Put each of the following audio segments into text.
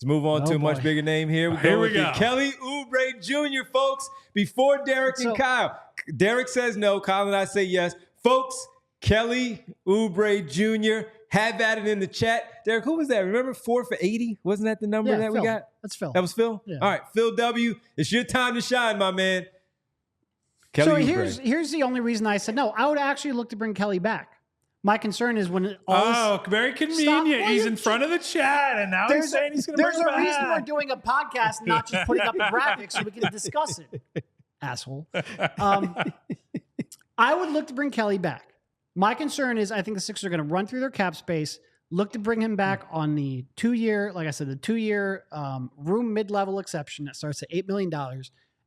Let's move on to a much bigger name here. Here we go. Kelly Oubre Jr., folks, before Derek and Kyle. Derek says no. Kyle and I say yes. Folks, Kelly Oubre Jr., have at it in the chat. Derek, who was that? Remember 4 for 80? Wasn't that the number that Phil. we got? That's Phil. That was Phil? Yeah. All right, Phil W., it's your time to shine, my man. Kelly so here's the only reason I said no. I would actually look to bring Kelly back. My concern is when very convenient. He's in front of the chat, and now he's saying he's going to bring There's him a reason back. we're doing a podcast and not just putting up a graphic so we can discuss it. Asshole. I would look to bring Kelly back. My concern is I think the Sixers are going to run through their cap space, look to bring him back on the 2-year, like I said, the 2-year room mid-level exception that starts at $8 million.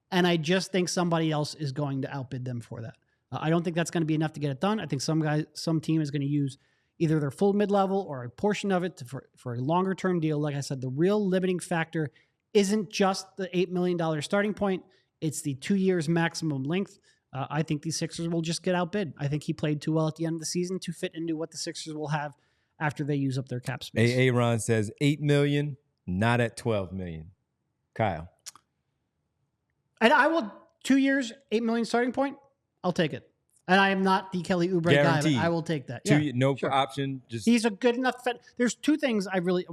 And I just think somebody else is going to outbid them for that. I don't think that's going to be enough to get it done. I think some team is going to use either their full mid-level or a portion of it for a longer-term deal. Like I said, the real limiting factor isn't just the $8 million starting point. It's the 2 years maximum length. I think these Sixers will just get outbid. I think he played too well at the end of the season to fit into what the Sixers will have after they use up their cap space. Aaron says $8 million, not at $12 million. Kyle. And I will, 2 years, $8 million starting point, I'll take it. And I am not the Kelly Oubre guy, but I will take that. Option. He's a good enough fit. There's three things I really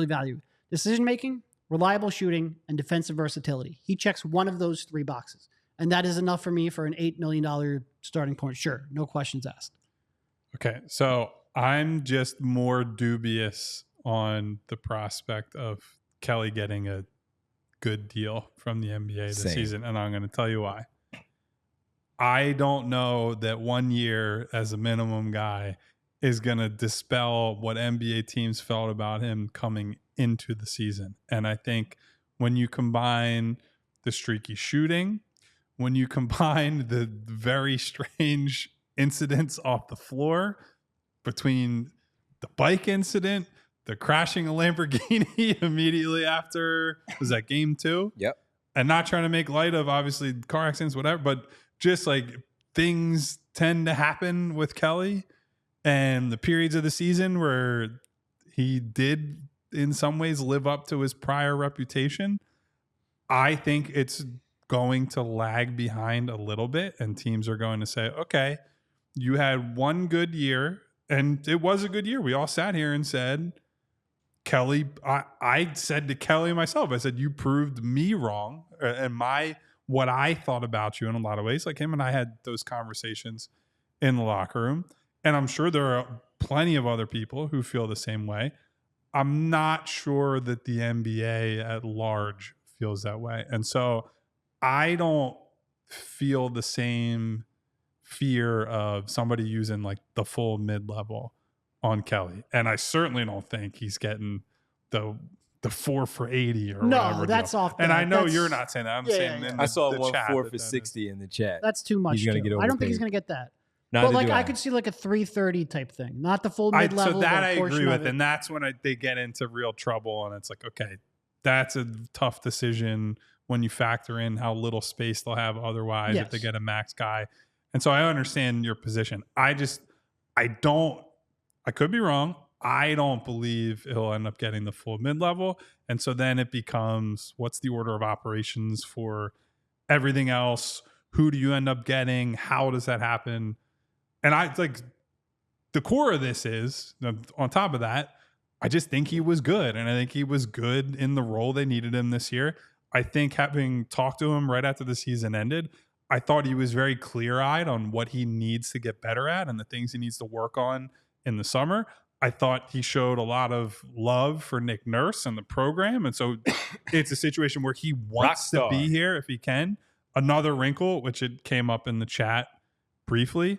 value. Decision-making, reliable shooting, and defensive versatility. He checks one of those 3 boxes. And that is enough for me for an $8 million starting point. Sure, no questions asked. Okay, so I'm just more dubious on the prospect of Kelly getting a good deal from the NBA this season, and I'm going to tell you why. I don't know that 1 year as a minimum guy is going to dispel what NBA teams felt about him coming into the season. And I think when you combine the streaky shooting, when you combine the very strange incidents off the floor between the bike incident, the crashing a Lamborghini immediately after, was that game 2? Yep. And not trying to make light of, obviously, car accidents, whatever, but just like things tend to happen with Kelly, and the periods of the season where he did in some ways live up to his prior reputation, I think it's going to lag behind a little bit, and teams are going to say, okay, you had one good year, and it was a good year. We all sat here and said, Kelly, I said to Kelly myself, I said, you proved me wrong, and what I thought about you in a lot of ways. Like him and I had those conversations in the locker room, and I'm sure there are plenty of other people who feel the same way. I'm not sure that the NBA at large feels that way. And so I don't feel the same fear of somebody using like the full mid-level on Kelly. And I certainly don't think he's getting the 4 for 80 or whatever. No, that's off. And I know you're not saying that. I'm saying in I saw the one chat 4 for 60 in the chat. That's too much. He's gonna get I don't think he's overpaid. going to get that. Neither But like do I could see like a 330 type thing, not the full mid-level. So that but a I portion agree of with. it. And that's when they get into real trouble. And it's like, okay, that's a tough decision when you factor in how little space they'll have otherwise if they get a max guy. And so I understand your position. I could be wrong. I don't believe he'll end up getting the full mid-level. And so then it becomes, what's the order of operations for everything else? Who do you end up getting? How does that happen? And the core of this is, on top of that, I just think he was good. And I think he was good in the role they needed him this year. I think having talked to him right after the season ended, I thought he was very clear-eyed on what he needs to get better at and the things he needs to work on in the summer. I thought he showed a lot of love for Nick Nurse and the program. And so it's a situation where he wants to be here if he can. Another wrinkle, which it came up in the chat briefly,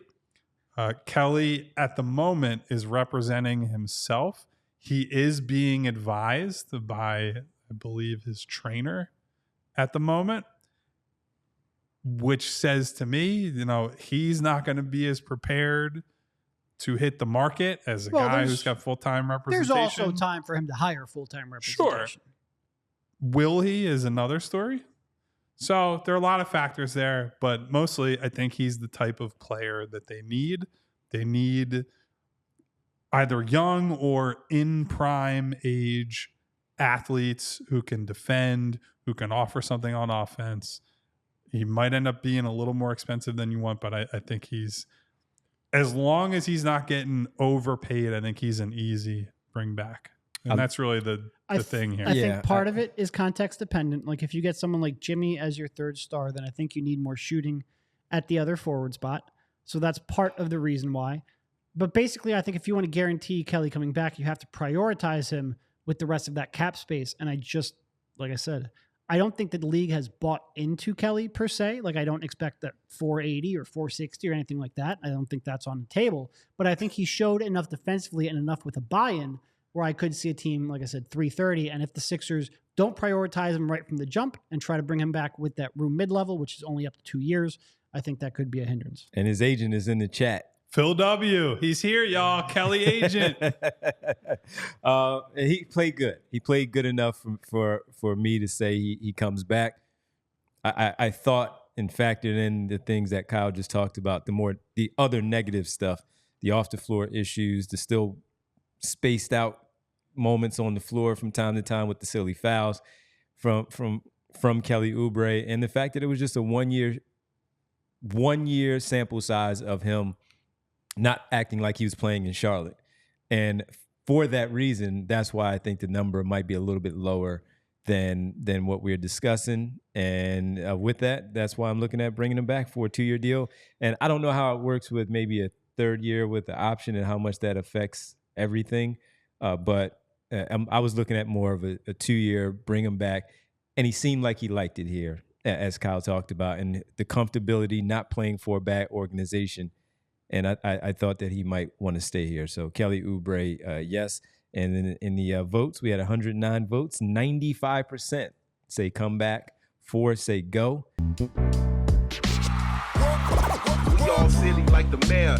Kelly at the moment is representing himself. He is being advised by, I believe, his trainer at the moment, which says to me, he's not going to be as prepared to hit the market as a guy who's got full-time representation. There's also time for him to hire full-time representation. Sure. Will he is another story. So there are a lot of factors there, but mostly I think he's the type of player that they need. They need either young or in prime age athletes who can defend, who can offer something on offense. He might end up being a little more expensive than you want, but I think he's, as long as he's not getting overpaid, I think he's an easy bring back. And that's really the thing here. I think part of it is context dependent. Like if you get someone like Jimmy as your third star, then I think you need more shooting at the other forward spot. So that's part of the reason why. But basically, I think if you want to guarantee Kelly coming back, you have to prioritize him with the rest of that cap space. And like I said, I don't think that the league has bought into Kelly per se. Like I don't expect that 480 or 460 or anything like that. I don't think that's on the table. But I think he showed enough defensively and enough with a buy-in where I could see a team, like I said, 330. And if the Sixers don't prioritize him right from the jump and try to bring him back with that room mid-level, which is only up to 2 years, I think that could be a hindrance. And his agent is in the chat. Phil W. He's here, y'all. Kelly agent. He played good. He played good enough for me to say he comes back. I thought and factored in the things that Kyle just talked about, the other negative stuff, the off the floor issues, the still spaced out moments on the floor from time to time with the silly fouls from Kelly Oubre, and the fact that it was just a one year sample size of him not acting like he was playing in Charlotte. And for that reason, that's why I think the number might be a little bit lower than what we're discussing. And with that, that's why I'm looking at bringing him back for a 2-year deal. And I don't know how it works with maybe a third year with the option and how much that affects everything. But I was looking at more of a 2-year, bring him back. And he seemed like he liked it here, as Kyle talked about, and the comfortability, not playing for a bad organization. And I thought that he might want to stay here. So Kelly Oubre, yes. And then in the votes, we had 109 votes. 95% say come back. 4 say go. We all silly like the mayor.